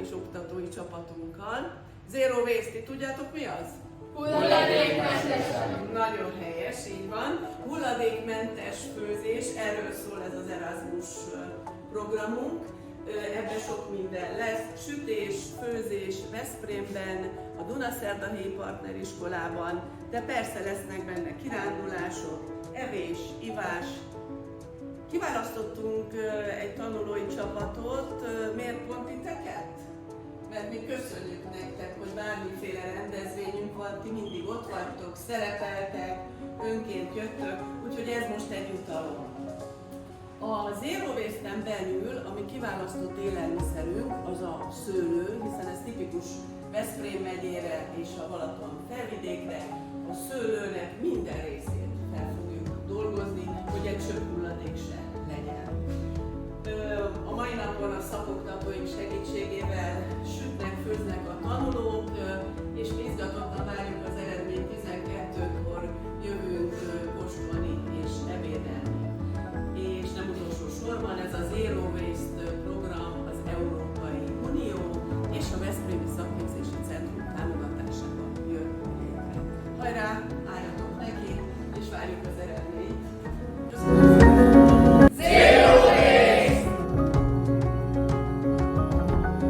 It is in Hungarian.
és oktatói csapatunkkal. Zero Waste, ti tudjátok mi az? Hulladékmentesen. Nagyon helyes, így van. Hulladékmentes főzés, erről szól ez az Erasmus programunk. Ebben sok minden lesz. Sütés, főzés Veszprémben, a Dunaszerdahelyi Partneriskolában, de persze lesznek benne kirándulások, evés, ivás. Kiválasztottunk egy tanulói csapatot, miért pont titeket? Mert mi köszönjük nektek, hogy bármiféle rendezvényünk van, ti mindig ott vagytok, szerepeltek, önként jöttök, úgyhogy ez most egy jutalom. A Zero Waste-en belül, ami kiválasztott élelmiszerünk, az a szőlő, hiszen ez tipikus Veszprém megyére és a Balaton felvidékre. A szőlőnek minden részét fel fogjuk dolgozni, hogy egy csöpp hulladék se legyen. A mai napon a szakoktatóink segítségével sütnek, főznek a tanulók, és mi izgatottan várjuk az eredményt. 12-kor jövünk kóstolni és ebédelni. És nem utolsó sorban ez a Zero Waste program az Európai Unió és a Veszprémi Szakképzési Centrum támogatásával jön létre. Hajrá!